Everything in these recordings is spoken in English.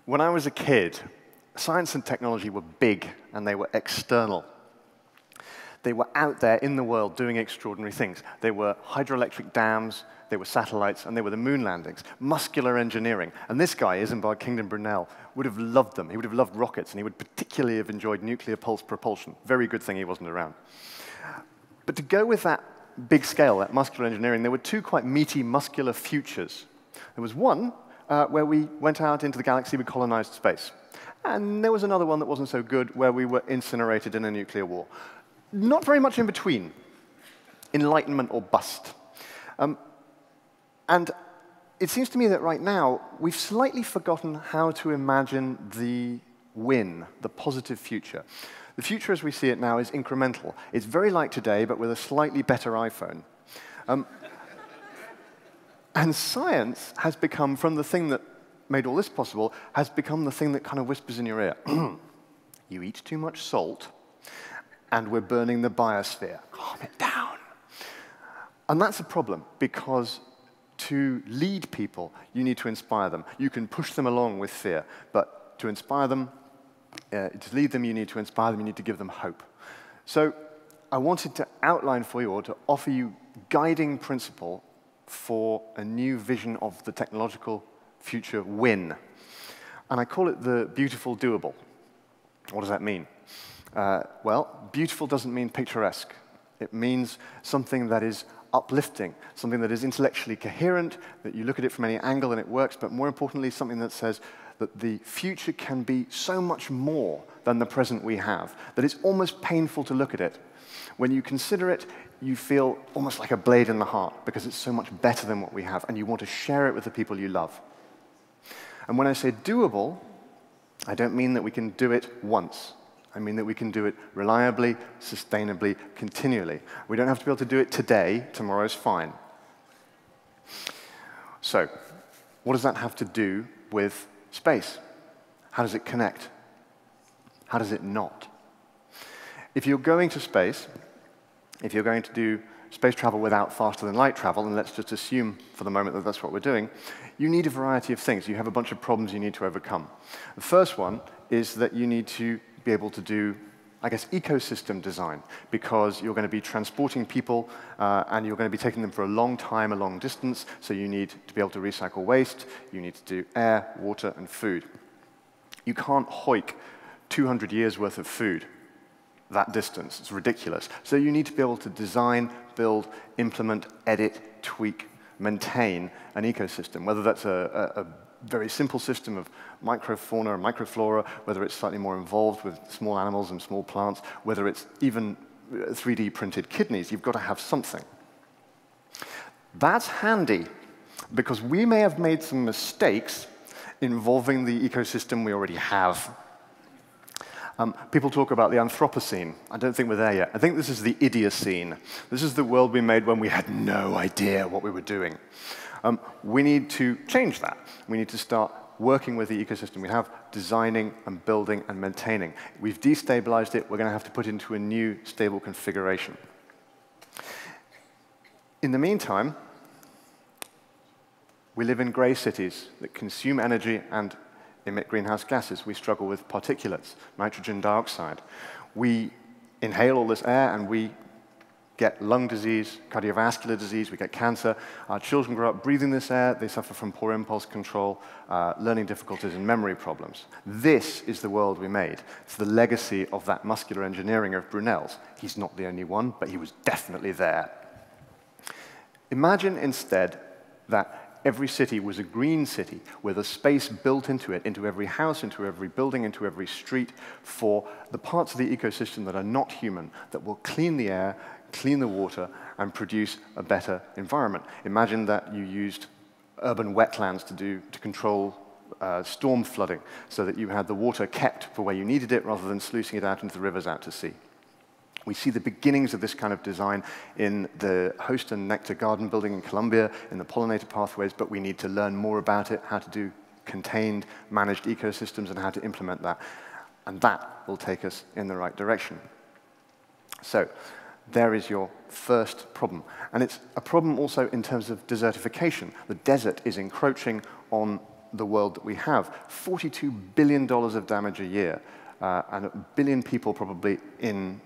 When I was a kid, science and technology were big and they were external. They were out there in the world doing extraordinary things. They were hydroelectric dams, they were satellites, and they were the moon landings, muscular engineering. And this guy, Isambard Kingdom Brunel, would have loved them. He would have loved rockets, and he would particularly have enjoyed nuclear pulse propulsion. Very good thing he wasn't around. But to go with that big scale, that muscular engineering, there were two quite meaty, muscular futures. There was one where we went out into the galaxy, we colonized space. And there was another one that wasn't so good, where we were incinerated in a nuclear war. Not very much in between. Enlightenment or bust. And it seems to me that right now, we've slightly forgotten how to imagine the win, the positive future. The future as we see it now is incremental. It's very like today, but with a slightly better iPhone. And science has become, from the thing that made all this possible, has become the thing that kind of whispers in your ear. You eat too much salt, and we're burning the biosphere. Calm it down. And that's a problem, because to lead people, you need to inspire them. You can push them along with fear, but to inspire them, to lead them, you need to inspire them, you need to give them hope. So I wanted to outline for you, or to offer you guiding principle for a new vision of the technological future win. And I call it the beautiful doable. What does that mean? Well, beautiful doesn't mean picturesque. It means something that is uplifting, something that is intellectually coherent, that you look at it from any angle and it works, but more importantly, something that says that the future can be so much more than the present we have, that it's almost painful to look at it. When you consider it, you feel almost like a blade in the heart, because it's so much better than what we have, and you want to share it with the people you love. And when I say doable, I don't mean that we can do it once. I mean that we can do it reliably, sustainably, continually. We don't have to be able to do it today. Tomorrow's fine. So, what does that have to do with space? How does it connect? How does it not? If you're going to space, if you're going to do space travel without faster-than-light travel, and let's just assume for the moment that that's what we're doing, you need a variety of things. You have a bunch of problems you need to overcome. The first one is that you need to be able to do, I guess, ecosystem design, because you're going to be transporting people and you're going to be taking them for a long time, a long distance, so you need to be able to recycle waste, you need to do air, water, and food. You can't hoik 200 years worth of food that distance. It's ridiculous. So you need to be able to design, build, implement, edit, tweak, maintain an ecosystem, whether that's a very simple system of microfauna and microflora, whether it's slightly more involved with small animals and small plants, whether it's even 3D printed kidneys. You've got to have something. That's handy, because we may have made some mistakes involving the ecosystem we already have. People talk about the Anthropocene. I don't think we're there yet. I think this is the Idiocene. This is the world we made when we had no idea what we were doing. We need to change that. We need to start working with the ecosystem we have, designing and building and maintaining. We've destabilized it. We're going to have to put it into a new stable configuration. In the meantime, we live in gray cities that consume energy and emit greenhouse gases. We struggle with particulates, nitrogen dioxide. We inhale all this air and we get lung disease, cardiovascular disease, we get cancer. Our children grow up breathing this air, they suffer from poor impulse control, learning difficulties, and memory problems. This is the world we made. It's the legacy of that muscular engineering of Brunel's. He's not the only one, but he was definitely there. Imagine instead that every city was a green city with a space built into it, into every house, into every building, into every street, for the parts of the ecosystem that are not human, that will clean the air, clean the water, and produce a better environment. Imagine that you used urban wetlands to control storm flooding, so that you had the water kept for where you needed it, rather than sluicing it out into the rivers out to sea. We see the beginnings of this kind of design in the host and nectar garden building in Colombia, in the pollinator pathways, but we need to learn more about it, how to do contained, managed ecosystems, and how to implement that. And that will take us in the right direction. So there is your first problem. And it's a problem also in terms of desertification. The desert is encroaching on the world that we have. $42 billion of damage a year, and 1 billion people probably in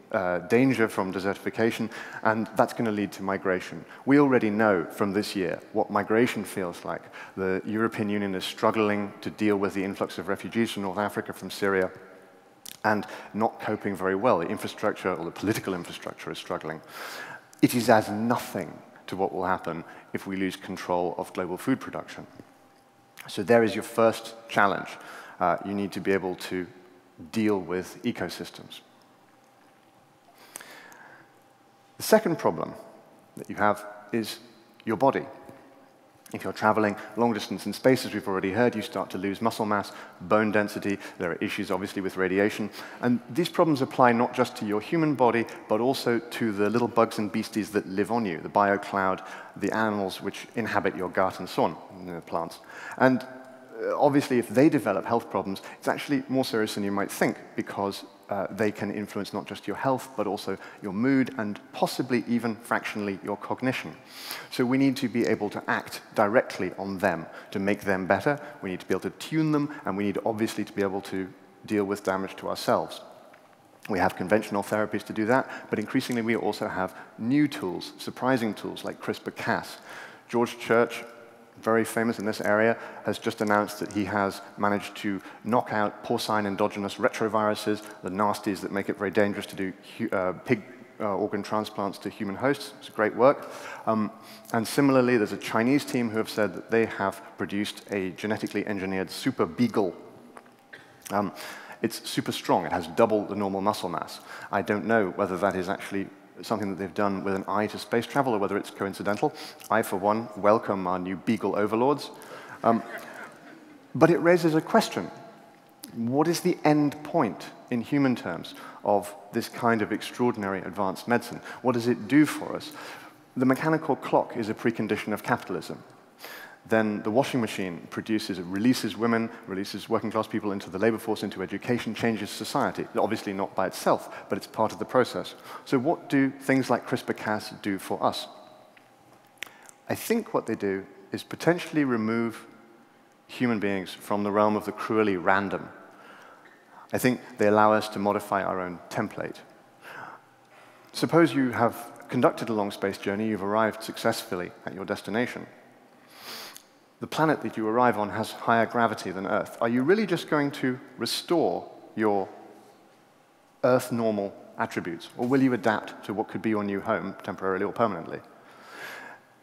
danger from desertification, and that's going to lead to migration. We already know from this year what migration feels like. The European Union is struggling to deal with the influx of refugees from North Africa, from Syria, and not coping very well. The infrastructure, or the political infrastructure, is struggling. It is as nothing to what will happen if we lose control of global food production. So there is your first challenge. You need to be able to deal with ecosystems. The second problem that you have is your body. If you're traveling long distance in space, as we've already heard, you start to lose muscle mass, bone density. There are issues, obviously, with radiation. And these problems apply not just to your human body, but also to the little bugs and beasties that live on you, the biocloud, the animals which inhabit your gut, and so on, the plants. And obviously, if they develop health problems, it's actually more serious than you might think, because they can influence not just your health, but also your mood, and possibly even fractionally your cognition. So we need to be able to act directly on them to make them better. We need to be able to tune them, and we need obviously to be able to deal with damage to ourselves. We have conventional therapies to do that, but increasingly we also have new tools, surprising tools like CRISPR-Cas. George Church, very famous in this area, has just announced that he has managed to knock out porcine endogenous retroviruses, the nasties that make it very dangerous to do pig organ transplants to human hosts. It's great work. And similarly, there's a Chinese team who have said that they have produced a genetically engineered super beagle. It's super strong. It has double the normal muscle mass. I don't know whether that is actually something that they've done with an eye to space travel, or whether it's coincidental. I, for one, welcome our new beagle overlords. But it raises a question. What is the end point, in human terms, of this kind of extraordinary advanced medicine? What does it do for us? The mechanical clock is a precondition of capitalism. Then the washing machine releases women, releases working class people into the labor force, into education, changes society. Obviously not by itself, but it's part of the process. So what do things like CRISPR-Cas do for us? I think what they do is potentially remove human beings from the realm of the cruelly random. I think they allow us to modify our own template. Suppose you have conducted a long space journey, you've arrived successfully at your destination. The planet that you arrive on has higher gravity than Earth. Are you really just going to restore your Earth normal attributes, or will you adapt to what could be your new home, temporarily or permanently?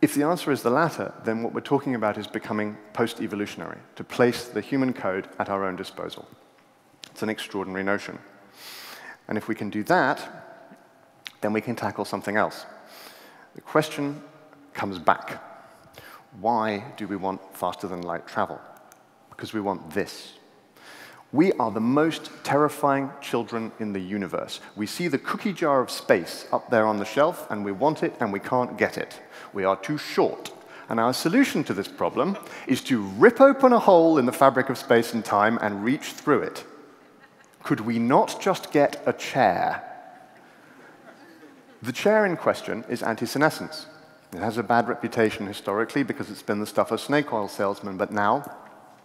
If the answer is the latter, then what we're talking about is becoming post-evolutionary, to place the human code at our own disposal. It's an extraordinary notion. And if we can do that, then we can tackle something else. The question comes back. Why do we want faster-than-light travel? Because we want this. We are the most terrifying children in the universe. We see the cookie jar of space up there on the shelf, and we want it, and we can't get it. We are too short. And our solution to this problem is to rip open a hole in the fabric of space and time and reach through it. Could we not just get a chair? The chair in question is anti-senescence. It has a bad reputation historically because it's been the stuff of snake oil salesmen, but now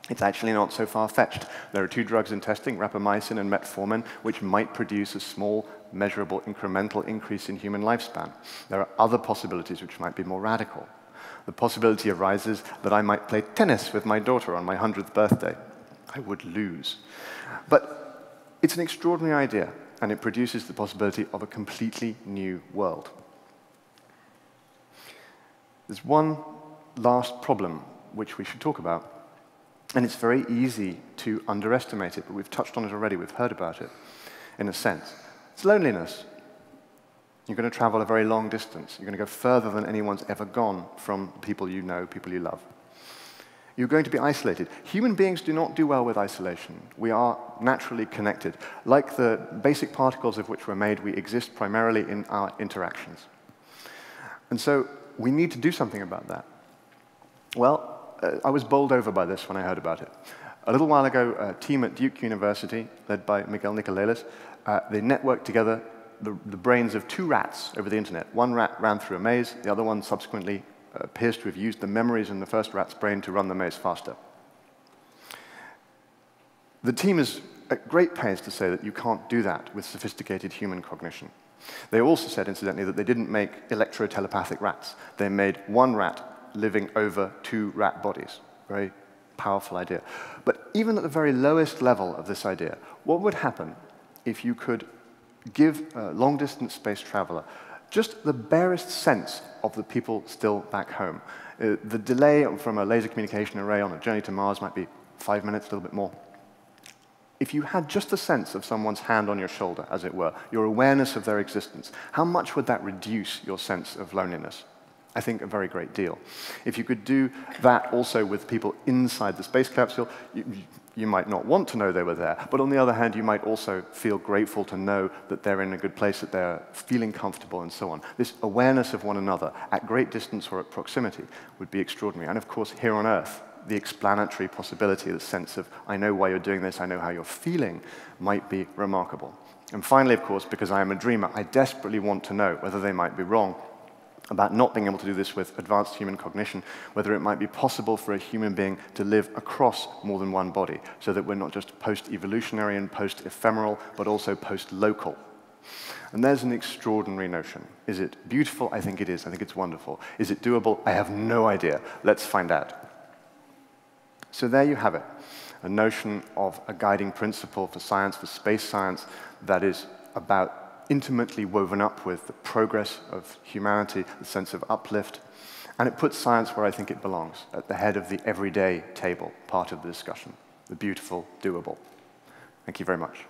it's actually not so far-fetched. There are 2 drugs in testing, rapamycin and metformin, which might produce a small, measurable, incremental increase in human lifespan. There are other possibilities which might be more radical. The possibility arises that I might play tennis with my daughter on my 100th birthday. I would lose. But it's an extraordinary idea, and it produces the possibility of a completely new world. There's one last problem which we should talk about, and it's very easy to underestimate it, but we've touched on it already, we've heard about it, in a sense. It's loneliness. You're going to travel a very long distance. You're going to go further than anyone's ever gone from people you know, people you love. You're going to be isolated. Human beings do not do well with isolation. We are naturally connected. Like the basic particles of which we're made, we exist primarily in our interactions. And so we need to do something about that. Well, I was bowled over by this when I heard about it. A little while ago, a team at Duke University, led by Miguel Nicolelis, they networked together the brains of 2 rats over the internet. One rat ran through a maze, the other one subsequently appears to have used the memories in the first rat's brain to run the maze faster. The team is at great pains to say that you can't do that with sophisticated human cognition. They also said, incidentally, that they didn't make electro-telepathic rats. They made one rat living over 2 rat bodies. Very powerful idea. But even at the very lowest level of this idea, what would happen if you could give a long-distance space traveler just the barest sense of the people still back home? The delay from a laser communication array on a journey to Mars might be 5 minutes, a little bit more. If you had just a sense of someone's hand on your shoulder, as it were, your awareness of their existence, how much would that reduce your sense of loneliness? I think a very great deal. If you could do that also with people inside the space capsule, you might not want to know they were there, but on the other hand, you might also feel grateful to know that they're in a good place, that they're feeling comfortable, and so on. This awareness of one another at great distance or at proximity would be extraordinary. And of course, here on Earth, the explanatory possibility, the sense of, I know why you're doing this, I know how you're feeling, might be remarkable. And finally, of course, because I am a dreamer, I desperately want to know whether they might be wrong about not being able to do this with advanced human cognition, whether it might be possible for a human being to live across more than one body, so that we're not just post-evolutionary and post-ephemeral, but also post-local. And there's an extraordinary notion. Is it beautiful? I think it is. I think it's wonderful. Is it doable? I have no idea. Let's find out. So there you have it, a notion of a guiding principle for science, for space science, that is about intimately woven up with the progress of humanity, the sense of uplift, and it puts science where I think it belongs, at the head of the everyday table, part of the discussion, the beautiful, doable. Thank you very much.